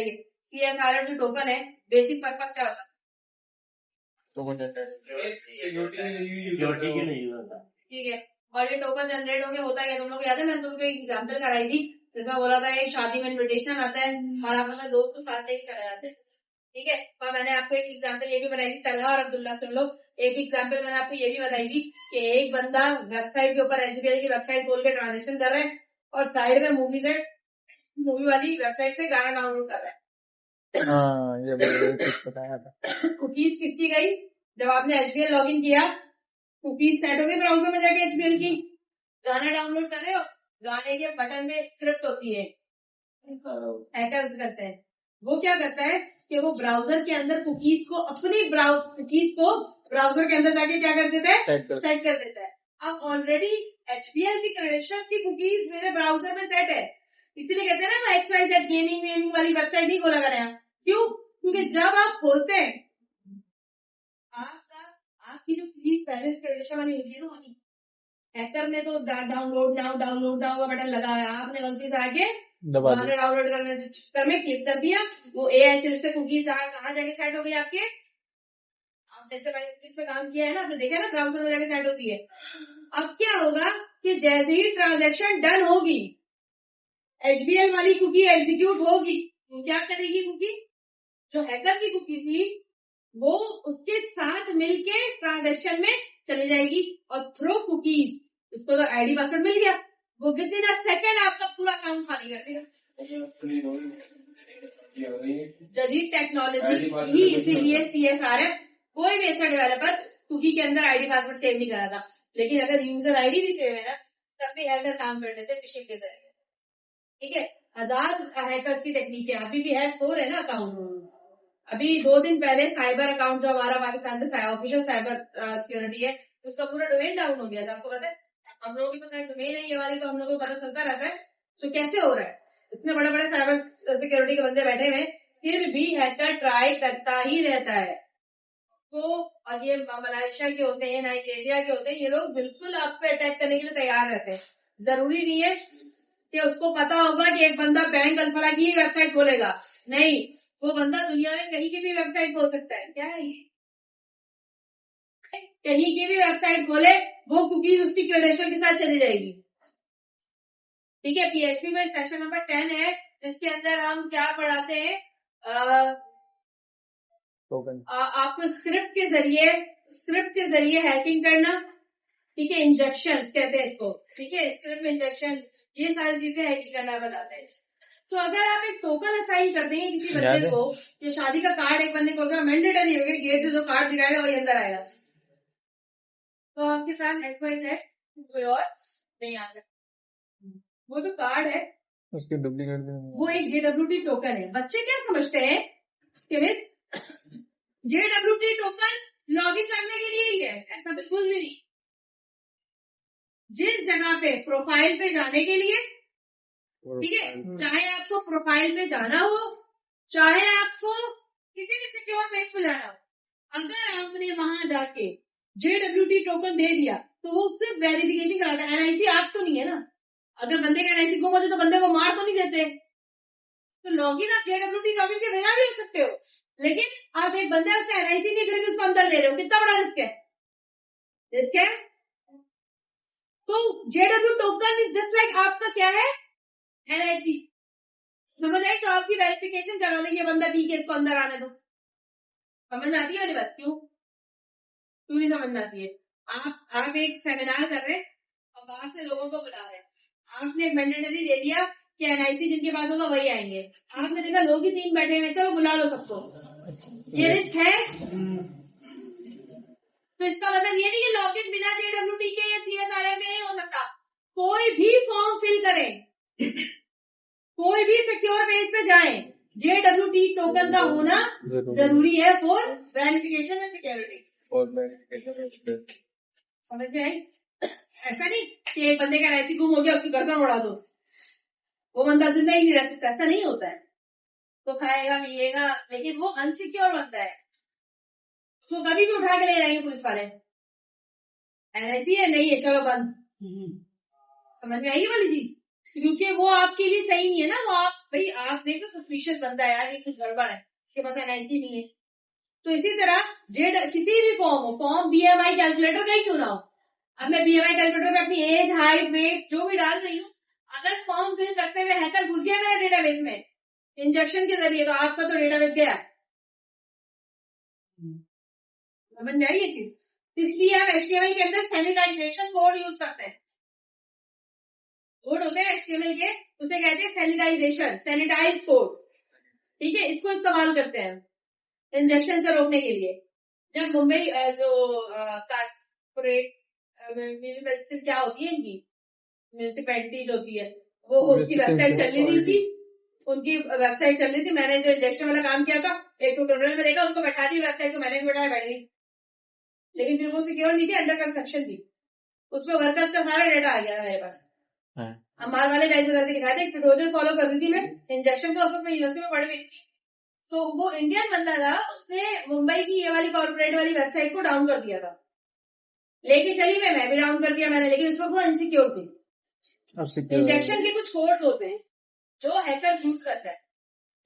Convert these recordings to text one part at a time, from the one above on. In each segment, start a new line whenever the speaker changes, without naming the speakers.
बताइए CFRM जो token है बेसिक पर्पस क्या होता है? ठीक है, और ये टोकन जनरेट होके होता है, तुम लोग याद है मैंने तुमको एक एग्जाम्पल कराई थी जिसमें बोला था एक शादी में इन्विटेशन आता है और आप अपने दोस्त को साथ लेके चले जाते हैं, ठीक है। और मैंने आपको एक एग्जाम्पल ये भी बनाई थी, तलहा और अब्दुल्ला सुन लो, एक एग्जाम्पल मैंने आपको ये भी बताई थी कि एक बंदा वेबसाइट के ऊपर HBL की वेबसाइट खोल के ट्रांजेक्शन कर रहे हैं और साइड में मूवी वाली वेबसाइट से गाना डाउनलोड कर रहा है।
ये बताया था।
कुकीज किसकी गई? जब आपने HBL लॉगिन किया कुकीज सेट हो गई ब्राउजर में जाके HBL की, गाना डाउनलोड कर रहे हो, गाने के बटन में स्क्रिप्ट होती है, हैकर्स करते हैं, वो क्या करता है कि वो ब्राउजर के अंदर कुकीज को ब्राउजर के अंदर जाके क्या कर देता है, सेट कर देता है। अब ऑलरेडी HBL की क्रेडेंशियल्स की कुकीज मेरे ब्राउजर में सेट है, इसीलिए कहते हैं ना XYZ गेमिंग वाली वेबसाइट नहीं खोला कर, क्यों? क्योंकि जब आप खोलते हैं आपकी जो कुकीज पहले से क्रेडेंशियल वाली होती है ना, वही हैकर ने तो डाउनलोड नाउ का बटन लगाया, आपने गलती से आके गाने डाउनलोड करने के चक्कर में क्लिक कर दिया, वो AI से कुकीज कहाँ जाके सेट हो गई आपके, आपने जैसे मैंने पे काम किया है ना, आपने देखा ना ब्राउजर में जाके सेट होती है। अब क्या होगा कि जैसे ही ट्रांजैक्शन डन होगी HBL वाली कुकी एग्जीक्यूट होगी, तो क्या करेगी कुकी, जो हैकर की कुकी थी वो उसके साथ मिलके ट्रांजैक्शन में चली जाएगी और थ्रो कुकीज उसको तो ID पासवर्ड मिल गया, वो विद इन अ सेकेंड आपका पूरा अकाउंट खाली कर देगा। जदीद टेक्नोलॉजी ही इसीलिए CSRM कोई भी अच्छा डेवलपर कुकी के अंदर ID पासवर्ड सेव नहीं करा था, लेकिन अगर यूजर ID भी सेव है ना तब भी हैकर काम कर लेते फिशिंग के जरिए, ठीक है। 1000 हैकर्स की टेक्निक है, अभी भी हैक हो रहे हैं ना अकाउंट। अभी 2 दिन पहले साइबर अकाउंट जो हमारा पाकिस्तान में ऑफिशियल साइबर सिक्योरिटी है उसका पूरा डोमेन डाउन हो गया था, आपको पता है? हम लोगों की तो डोमेन है ये वाली, तो हम लोगों को पता चलता रहता है तो कैसे हो रहा है, इतने बड़े बड़े साइबर सिक्योरिटी के बंदे बैठे हुए फिर भी हैकर ट्राई करता ही रहता है। तो और ये मलेशिया के होते हैं, नाइजीरिया के होते हैं, ये लोग बिल्कुल आप पे अटैक करने के लिए तैयार रहते हैं। जरूरी नहीं है कि उसको पता होगा कि एक बंदा बैंक अल्फला की वेबसाइट खोलेगा, नहीं, वो बंदा दुनिया में कहीं की भी वेबसाइट खोल सकता है। क्या है ये, कहीं की भी वेबसाइट खोले वो कुकीज उसकी क्रेडेंशियल के साथ चली जाएगी, ठीक है। PHP में सेक्शन नंबर 10 है जिसके अंदर हम क्या पढ़ाते हैं, आपको स्क्रिप्ट के जरिए हैकिंग करना, ठीक है, इंजेक्शन कहते हैं इसको, ठीक है, स्क्रिप्ट में इंजेक्शन, ये सारी चीजें हैकिंग करना बताते हैं। तो अगर आप एक टोकन असाइन कर देंगे किसी बंदे को, ये शादी का कार्ड एक बंदे को मैंडेटरी हो गया, गेट से जो कार्ड दिखाएगा वही अंदर आएगा, तो आपके साथ XYZ कोई और नहीं आ सकता। वो जो कार्ड है
उसके डुप्लीकेट
वो एक JWT टोकन है। बच्चे क्या समझते हैं कि JWT टोकन लॉगिन करने के लिए ही है, ऐसा बिल्कुल भी नहीं। जिस जगह पे प्रोफाइल पे जाने के लिए, ठीक है, चाहे आपको प्रोफाइल पे जाना हो चाहे आपको किसी भी सिक्योर पेज पे जाना हो, अगर आपने वहां जाके JWT टोकन दे दिया तो वो सिर्फ वेरिफिकेशन कराता है, NIC आप तो नहीं है ना। अगर बंदे का NIC गुम हो जाए तो बंदे को मार तो नहीं देते, तो लॉगिन आप JWT लॉगिन के बिना भी हो सकते हो, लेकिन आप एक बंदे उसका NIC नहीं फिर भी उसको अंदर ले रहे हो, कितना बड़ा रिस्क है। तो JW token is just like आपका क्या है, NIC, समझ आए? तो आपकी वेरिफिकेशन करो ना, ये बंदा ठीक है इसको अंदर आने दो। समझ में आती है वाली बात? क्यों नहीं समझ में आती है? आप एक सेमिनार कर रहे हैं और बाहर से लोगों को बुला रहे हैं, आपने एक मैंडेटरी दे दिया कि NIC जिनके पास होगा वही आएंगे, आपने देखा लोग ही 3 बैठे हैं, चलो बुला लो सबको, ये रिस्क है। तो इसका मतलब ये नहीं कि लॉगिन बिना JWT के या CSRM में नहीं हो सकता। कोई भी फॉर्म फिल करें, कोई भी सिक्योर पेज पे जाएं, JWT टोकन का होना जरूरी है फॉर वेरिफिकेशन एंड सिक्योरिटी। समझ में आई? ऐसा नहीं कि एक बंदे का NIC गुम हो गया उसकी गर्दन उड़ा दो, वो बंदा जिंदा ही नहीं रह सकता, ऐसा नहीं होता है। तो खाएगा पिएगा लेकिन वो अनसिक्योर बंदा है, उसको कभी भी उठा के ले जाएंगे पुलिस वाले, NIC है नहीं है चलो बंद। समझ में आई वाली चीज? क्योंकि वो आपके लिए सही नहीं है ना। वो आप भाई आप देखो सस्पिशियस बंदा है यार, ये कुछ गड़बड़ है, इसके पास एनआईसी नहीं है। तो इसी तरह किसी भी फॉर्म बीएमआई कैलकुलेटर का ही क्यों ना हो, अब मैं बीएमआई कैलकुलेटर में अपनी एज, हाइट, वेट जो भी डाल रही हूँ, अगर फॉर्म फिल करते हुए हैकर घुस गया मेरे डेटाबेस में इंजेक्शन के जरिए, तो आपका तो डेटाबेस गया। समझ में आई ये चीज? इसलिए हम एचटीएमएल के अंदर सैनिटाइजेशन कोड यूज करते हैं। कोड होते हैं एचटीएमएल के, उसे कहते हैं सैनिटाइजेशन, सैनिटाइज कोड। ठीक है, इसको इस्तेमाल करते हैं इंजेक्शन से रोकने के लिए। जब मुंबई जो कारपोरेट म्यूनिसिपल क्या होती है इनकी म्यूनिसिपैलिटी जो होती है, वो उसकी वेबसाइट चल रही थी, उनकी वेबसाइट चल रही थी। मैंने जो इंजेक्शन वाला काम किया था, एक ट्यूटोरियल में देखा, उसको बैठा दी वेबसाइट को, मैंने भी बैठाया, बैठ गई। लेकिन फिर वो सिक्योर नहीं थी, अंडर कंस्ट्रक्शन थी, उसमें वर्कर्स का सारा डेटा आ गया था मेरे पास। हमारे वाले गाइस बताते दिखाए थे, ट्यूटोरियल फॉलो कर रही थी मैं इंजेक्शन का, उसमें यूनिवर्सिटी में पढ़ी हुई थी। तो वो इंडियन बंदा था, उसने मुंबई की ये वाली कॉर्पोरेट वाली वेबसाइट को डाउन कर दिया था, लेके चली मैं भी डाउन कर दिया मैंने, लेकिन उसमें वो इनसिक्योर थी। इंजेक्शन के कुछ कोड्स होते हैं जो हैकर यूज करता है,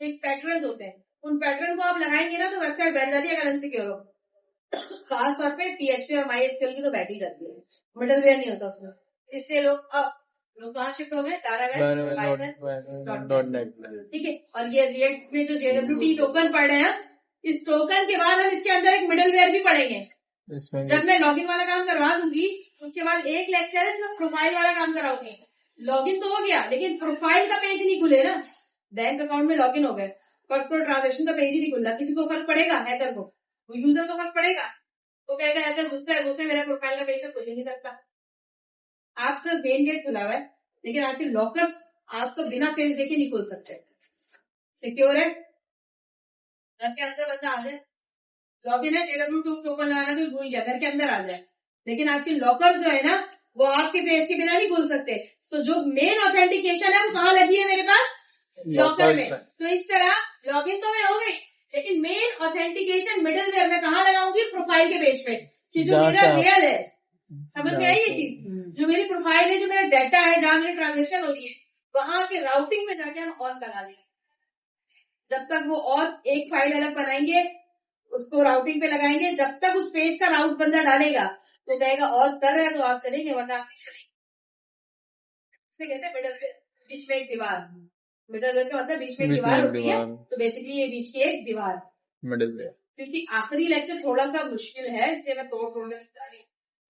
एक पैटर्न होते हैं, उन पैटर्न को आप लगाएंगे ना तो वेबसाइट बैठ जाती है अगर इनसिक्योर हो। खास तौर पे पीएचपी और माईएसक्यूएल की तो बैठ ही जाती है, मिडलवेयर नहीं होता उसमें। इससे लोग कहाँ शिफ्ट हो गए, ठीक है। और ये रिएक्ट में जो जेडब्ल्यूटी टोकन पढ़ रहे हैं, इस टोकन के बाद हम इसके अंदर एक मिडलवेयर भी पढ़ेंगे। जब मैं लॉगिन वाला काम करवा दूंगी, उसके बाद एक लेक्चर है इसमें प्रोफाइल वाला काम कराऊंगी। लॉगिन तो हो गया, लेकिन प्रोफाइल का पेज नहीं खुले ना। बैंक अकाउंट में लॉगिन हो गए, पर्सनल ट्रांजेक्शन का पेज ही नहीं खुल रहा। किसी को फर्क पड़ेगा? हैकर को, वो यूजर को फर्क पड़ेगा? वो कहेगा हैकर घुसता है, उससे मेरा प्रोफाइल का पेज तो खुल ही नहीं सकता। आपका मेन गेट खुला हुआ है, लेकिन आपके लॉकर्स आपको बिना फेस देखे नहीं खुल सकते। सिक्योर है, घर के अंदर बंदा आ जाए, लॉगिन है, जेडब्ल्यू2 टोकन लगाना तो भूल गया, घर के अंदर आ जाए, लेकिन आपके लॉकर जो है ना, वो आपके फेस के बिना नहीं खुल सकते। तो जो मेन ऑथेंटिकेशन है वो कहाँ लगी है मेरे पास? लॉकर में। तो इस तरह लॉगिन तो मैं हो गई, लेकिन मेन ऑथेंटिकेशन मिडलवेयर में कहाँ लगाऊंगी? प्रोफाइल के पेज पे, कि जो मेरा रियल है। समझ में आई ये चीज? जो मेरी प्रोफाइल है, जो मेरा डाटा है, जहां मेरी ट्रांजेक्शन हो रही है, वहां के राउटिंग में जाके हम ऑन लगा देंगे। जब तक वो और एक फाइल अलग बनाएंगे, उसको राउटिंग पे लगाएंगे, जब तक उस पेज का राउट बंदा डालेगा तो कहेगा ऑन कर रहा है तो आप चलेंगे, वरना आप नहीं चलेंगे। इसे कहते हैं मिडलवेयर, बीच में एक दीवार। मिडलवेयर का मतलब बीच में एक दीवार होती है, तो बेसिकली ये बीच की एक दीवार मिडलवेयर। क्योंकि आखिरी लेक्चर थोड़ा सा मुश्किल है, इसलिए मैं तोड़ डाली।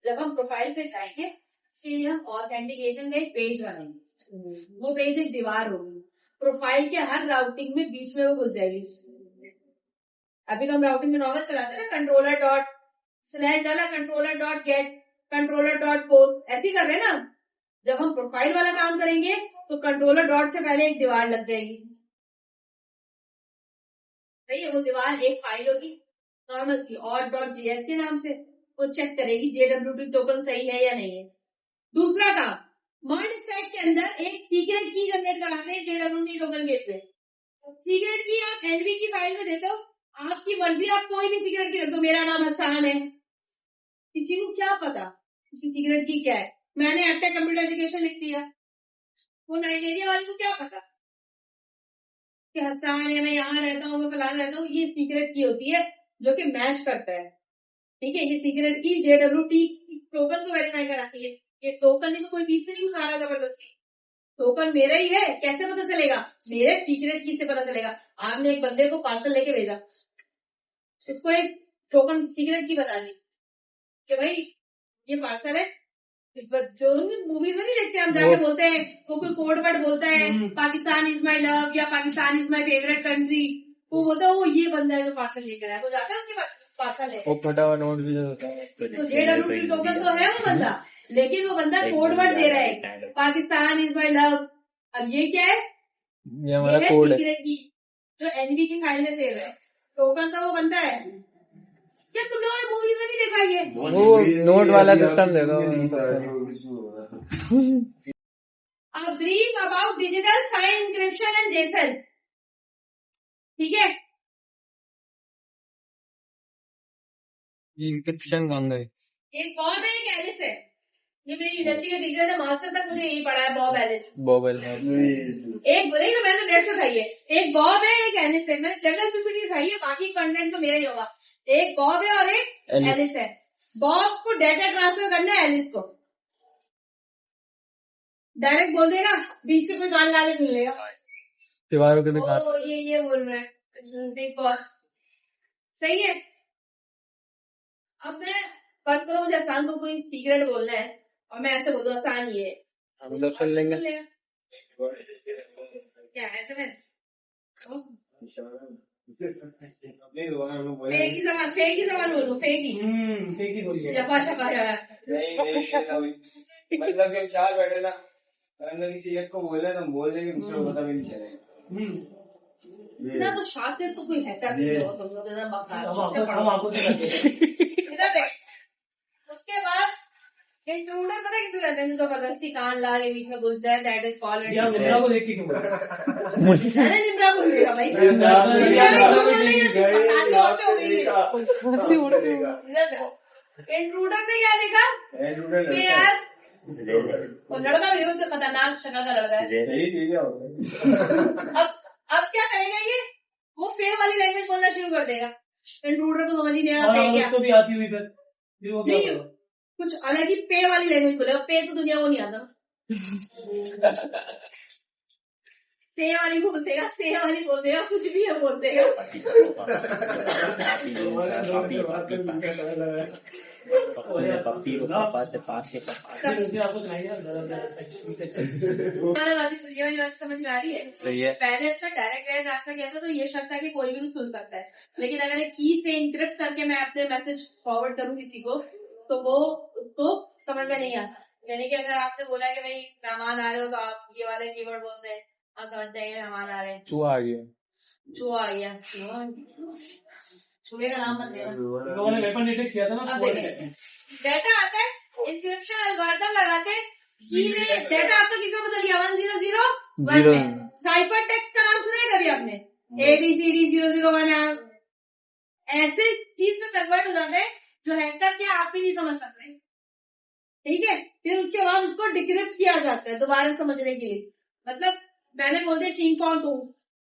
जब हम प्रोफाइल पे जाएंगे, उसके लिए हम ऑथेंटिकेशन का एक पेज बनाएंगे, वो पेज एक दीवार होगी, प्रोफाइल के हर राउटिंग में बीच में वो घुस जाएगी। अभी तो हम राउटिंग में नॉर्मल चलाते हैं ना, कंट्रोलर डॉट स्लैश डाला, controller dot gate, controller dot post, ऐसे कर रहे हैं ना। जब हम प्रोफाइल वाला काम करेंगे तो कंट्रोलर डॉट से पहले एक दीवार लग जाएगी, सही है। वो दीवार एक फाइल होगी नॉर्मल सी, और डॉट जीएस के नाम से, वो चेक करेगी जेडब्ल्यूटी टोकन सही है या नहीं है। दूसरा काम, मर्ज स्टैक के अंदर एक सीक्रेट की जनरेट कराते हैं जेडब्ल्यूटी टोकन गेट पे। सीक्रेट की आप एनवी की फाइल में देते हो, आपकी मर्जी, आप कोई भी सीक्रेट की रख दो। मेरा नाम हसान है, किसी को क्या पता किसी सीक्रेट की क्या है? मैंने एक्टा कंप्यूटर एजुकेशन लिख दिया, वो नाइजीरिया वाले को क्या पता कि हसान है, मैं यहाँ रहता हूँ, मैं फलान रहता हूँ। ये सीक्रेट की होती है जो कि मैच करता है, ठीक है। ये सीक्रेट की जेडब्ल्यूटी टोकन को वेरीफाई कराती है। ये टोकन को कोई बीच से नहीं उठा रहा जबरदस्ती, टोकन मेरा ही है। कैसे पता चलेगा? मेरे सीक्रेट की से पता चलेगा। आपने एक बंदे को पार्सल लेके भेजा, उसको एक टोकन सीक्रेट की बता दी कि भाई ये पार्सल है। इस बार जो मूवीज में नहीं देखते हम, जाके बोलते हैं, वो कोई कोड वर्ड बोलता है, पाकिस्तान इज माई लव या Pakistan is my favourite country, वो बोलता है वो ये बंदा है जो पार्सल लेकर आया, वो जाता है उसके पास पार्सल है, वो फटा हुआ नोट भी होता है। तो जेडब्ल्यूटी टोकन तो है वो बंदा, लेकिन वो बंदा कोड वर्ड दे रहा है, पाकिस्तान इज माई लव। अब ये क्या है? ये हमारा कोड है, सीक्रेट की जो एनवी की फाइल में सेव है। टोकन तो वो बंदा है। क्या तुम लोगों ने मूवीज में नहीं देखा? ये वो नोट वाला सिस्टम देखो। A brief about digital sign encryption and JSON, ठीक है।
इंक्रिप्शन कौन गए?
एक बॉब है, एक एलिस है। ये मेरी यूनिवर्सिटी के टीचर ने मास्टर तक मुझे यही पढ़ा है, बॉब एलिस।
बॉब एलिस
एक बोले तो मैंने नेट से खाई है, एक बॉब है एक एलिस है। मैंने जनरल पीपीटी खाई है, बाकी कंटेंट तो मेरा ही होगा। एक बॉब है और एक एलिस है। बॉब को डेटा ट्रांसफर करना है, एलिस को डायरेक्ट बोल देगा, बीच से कोई कान ला के सुन लेगा।
दीवारों के दिखा
ये बोल रहे हैं बिग बॉस, सही है। अब मैं बात करो, मुझे आसान को कोई सीक्रेट बोलना है और मैं ऐसे बोल दूं आसान ही है,
हम लोग सुन लेंगे।
क्या SMS फेक ही सवाल बोलो, फेक ही बोलिए, जफा छपा
मतलब कि चार बैठे ना, किसी एक को बोले तो बोल देंगे, दूसरे को पता भी नहीं चलेगा
ना। तो शातिर तो कोई हैकर इधर देख। उसके बाद इंट्रूडर पता किसी कहते हैं, जबरदस्ती कान ला के बीच में घुस जाए, दैट इज कॉल्ड।
निम्रा को देख के क्यों
अरे निम्रा को देगा भाई, इंट्रूडर ने क्या देखा कि यार वो लड़का भी तो खतरनाक शक्ल का लड़का है। अब क्या करेगा ये, वो फेक वाली लैंग्वेज बोलना शुरू कर देगा। इंट्रूडर तो समझ ही नहीं आएगा, उसको भी आती हुई फिर कुछ अलग ही पे वाली लैंग्वेज बोलेगा। पे तो दुनिया को नहीं आता, पे वाली बोल देगा, से वाली बोल देगा, कुछ भी है बोल देगा।
पप्पी को पापा से पास से
समझ में आ रही है। पहले इसका डायरेक्ट रास्ता किया था तो ये शक था कि कोई भी सुन सकता है, लेकिन अगर की से इंक्रिप्ट करके मैं अपने मैसेज फॉरवर्ड करूँ किसी को तो वो उसको समझ में नहीं आता। यानी कि अगर आपने बोला कि भाई मेहमान आ रहे हो तो आप ये वाले कीवर्ड बोलते हैं, आप समझ जाएंगे मेहमान आ रहे हैं।
चूहा आ गया,
चूहा आ गया, चूहे का नाम मत देना।
लोगों ने वेपन डिटेक्ट किया था ना,
डेटा आता है, इंक्रिप्शन एल्गोरिथम लगाते की में डेटा आपका किसमें बदल गया, 1001 में। साइफर टेक्स्ट का नाम सुना है कभी आपने, ABCD 001 ऐसे चीज में कन्वर्ट हो जाता है जो हैकर के आप भी नहीं समझ सकते, ठीक है। फिर उसके बाद उसको डिक्रिप्ट किया जाता है दोबारा समझने के लिए। मतलब मैंने बोल दिया चिंगपॉन्ग 2,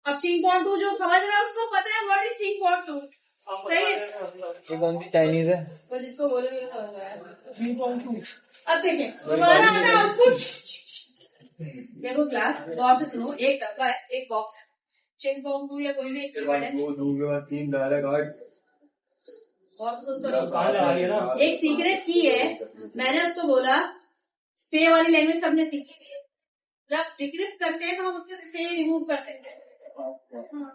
अब चिंगपॉन्ग 2 जो समझ रहा है उसको पता है व्हाट इज चिंगपॉन्ग 2, सही है।
ये कौन सी चाइनीज है,
तो जिसको बोलोगे तो समझ आएगा चिंगपॉन्ग 2। अब देखिए दोबारा आता आउटपुट। देखो क्लास गौर से सुनो, एक डब्बा है, एक बॉक्स है, चिंगपॉन्ग 2 या कोई भी एक कीवर्ड है,
2 के बाद 3 डालेगा।
और सुन तो एक सीक्रेट की है, मैंने उसको बोला फे वाली लैंग्वेज सबने सीखी थी, जब डिक्रिप्ट करते हैं तो हम उसमें से फे रिमूव करते हैं,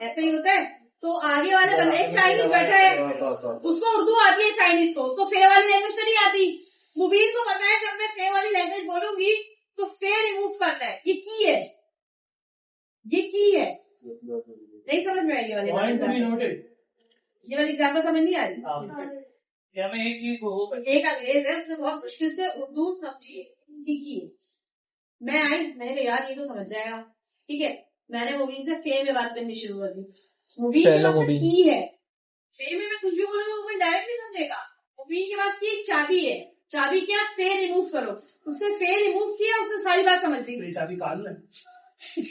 ऐसे ही होता है। तो आगे वाले बंदे एक चाइनीज बैठा है, उसको उर्दू आती है चाइनीज को, उसको फे वाली लैंग्वेज तो नहीं आती। मुबीन को पता है जब मैं फे वाली लैंग्वेज बोलूंगी तो फे रिमूव करना है, ये की है, ये की है। नहीं समझ में आई ये वाली, ये वाली एग्जाम्पल समझ नहीं आ रही।
या मैं एक चीज को,
एक अंग्रेज है, उसने बहुत मुश्किल से उर्दू समझी सीखी है। मैं आई, मैंने कहा यार ये तो समझ जाएगा, ठीक है। मैंने मुबीन से फे में बात करनी शुरू कर दी। मुबीन के पास की है, फे में मैं कुछ भी बोलूंगा मुबीन डायरेक्ट नहीं समझेगा। मुबीन के पास की एक चाबी है, चाबी क्या, फे रिमूव करो। उसने फे रिमूव किया, उसने सारी बात समझ दी।
चाबी कान है,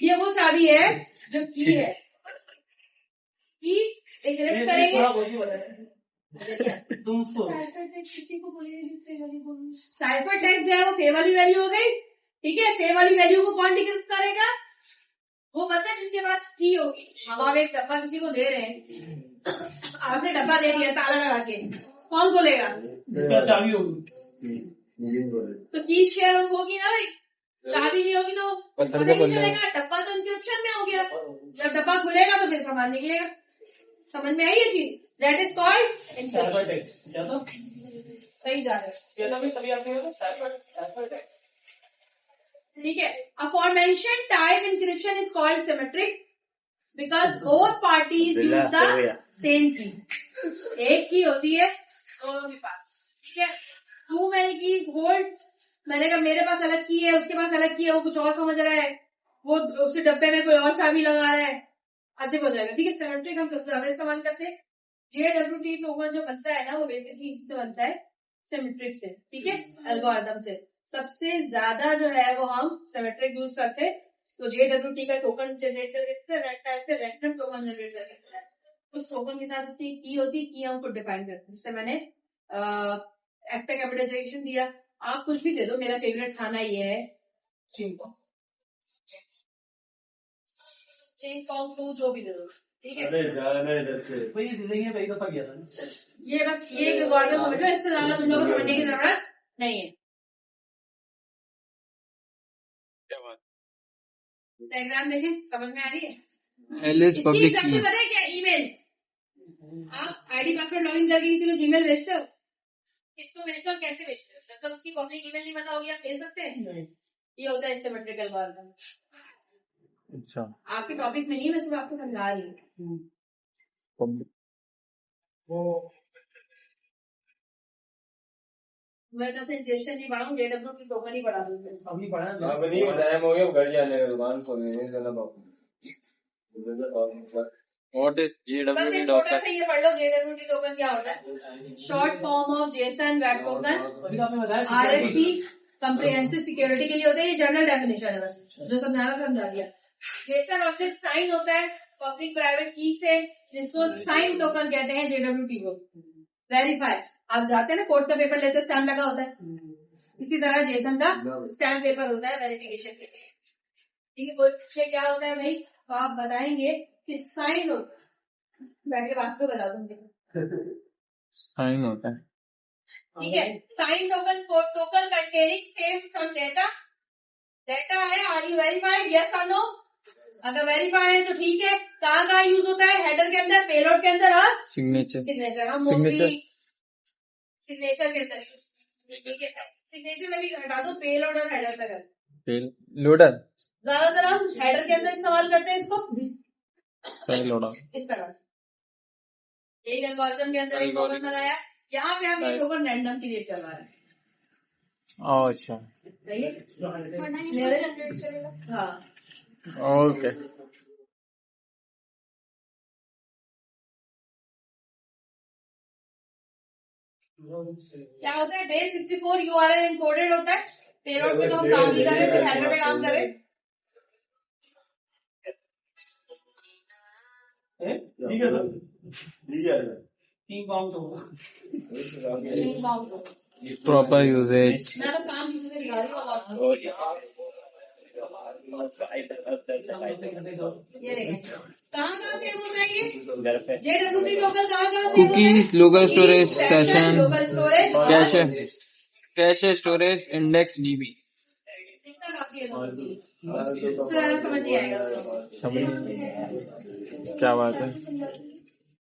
ये वो चाबी है जो की है, की डिक्रिप्ट करेंगे। साइफर टेक्स्ट जो है वो फे वाली वैल्यू हो गई, ठीक है। फे वाली वैल्यू को कौन डिक्रिप्ट करेगा, वो पता है जिसके पास की होगी। अब आप एक डब्बा किसी को दे रहे हैं, आपने डब्बा दे दिया ताला लगा के, कौन खोलेगा,
चाबी होगी,
तो की शेयर होगी ना भाई। चाबी नहीं होगी तो पता नहीं चलेगा, डब्बा तो इंक्रिप्शन में हो गया। जब डब्बा खुलेगा तो फिर सामान निकलेगा। समझ में आई ये चीज, दैट इज कॉल्ड सही जा रहा है, ठीक है। Aforementioned type encryption is called symmetric because both parties use the same key. एक की होती है दोनों के पास, ठीक है। टू मैनी कीज होल्ड, मैंने कहा मेरे पास अलग की है, उसके पास अलग की है, वो कुछ और समझ रहा है, वो उस डब्बे में कोई और चाबी लगा रहा है, अजीब हो जाएगा, ठीक है। सिमेट्रिक हम सबसे ज्यादा इस्तेमाल करते हैं। JWT टोकन जो बनता है ना वो बेसिकली इसी से बनता है, सिमेट्रिक से, ठीक है, एल्गोरिथम से। सबसे ज्यादा जो है वो हम सिमेट्रिक यूज करते हैं। तो JWT का टोकन जनरेट करके रैंडम टोकन जनरेट करके उस टोकन के साथ उसकी की होती है, की हम खुद डिफाइन करते हैं। जिससे मैंने एक्टर कैपिटलाइजेशन दिया। आप कुछ भी दे दो, मेरा फेवरेट खाना ये है चिंगपॉन्ग, चिंगपॉन्ग तो जो भी दे दो, ठीक है। ये बस ये एक एल्गोरिथम समझो, इससे ज्यादा तुम लोगों को समझने की जरूरत नहीं है। डायग्राम देखें, समझ में आ रही है?
एलिस
इसकी
पब्लिक
एग्जाम्पल पता है क्या? ईमेल, आप आईडी पासवर्ड लॉगिन करके किसी को जीमेल भेजते हो, किसको भेजते हो, कैसे भेजते हो? जब तक उसकी पब्लिक ईमेल नहीं पता होगी आप भेज सकते हैं? ये होता है सिमेट्रिक एल्गोरिथम।
अच्छा
आपके टॉपिक में नहीं है, मैं सिर्फ आपको समझा रही हूँ।
पब्लिक
मैं
तो अपने इंजेक्शन नहीं पढ़ाऊँ, JWT टोकन ही पढ़ा दूँ।
अभी पढ़ा है।
अब नहीं टाइम हो गया, घर जाने का, दुकान खोलने का बापू। What is
बस
JWT
एक छोटा
टोकन?
सा ये पढ़ लो, JWT टोकन क्या होता है? Short form of Jason web token,
अभी आपने बताया
RFC कंप्रिहेंसिव सिक्योरिटी के लिए होता है। ये जनरल डेफिनेशन है, बस जो समझाना समझा दिया। जेसन ऑब्जेक्ट साइन होता है पब्लिक प्राइवेट की से, जिसको साइन टोकन कहते हैं JWT को। वेरीफाई, आप जाते हैं ना कोर्ट का पेपर लेते हो, स्टैम्प लगा होता है, इसी तरह जेसन का स्टैम्प पेपर होता है वेरिफिकेशन के लिए, ठीक है। कोर्ट से क्या होता है भाई, तो आप बताएंगे कि साइन होता है, बैठ के बात को बता दूंगी,
साइन होता है,
ठीक है। Sign token token containing save some data, data है, आर यू वेरीफाइड, यस और नो? अगर वेरीफाई है तो ठीक है। कहाँ कहाँ यूज होता है? हेडर के अंदर, पेलोड के अंदर और
सिग्नेचर,
सिग्नेचर। हम मोस्टली सिग्नेचर के अंदर, ठीक है। सिग्नेचर में भी हटा दो, पेलोड और हेडर तक।
लोडर,
ज्यादातर हम हेडर के अंदर इस्तेमाल करते हैं इसको,
सही लोडर,
इस तरह से एक एल्गोरिथम के अंदर एक टोकन बनाया। यहाँ पे हम एक टोकन रैंडम क्रिएट करवा रहे हैं,
अच्छा
सही है? हाँ,
ओके।
क्या होता है? बेस 64 URL इनकोडेड होता है। पेलोड पे तो हम काम नहीं कर रहे, तो हेडर पे काम कर रहे।
ठीक है, ठीक है। तीन काउंट होगा।
प्रॉपर यूजेज,
मैं बस काम किसी से दिखा रही हूँ। ये देखें कहाँ से होता है ये JWT टोकन, कहाँ से
cookies, local storage, session,
local storage,
cache, cache storage, index DB।
इतना काफी है दोनों के लिए। उससे ज्यादा समझ नहीं आएगा।
समझ क्या बात है।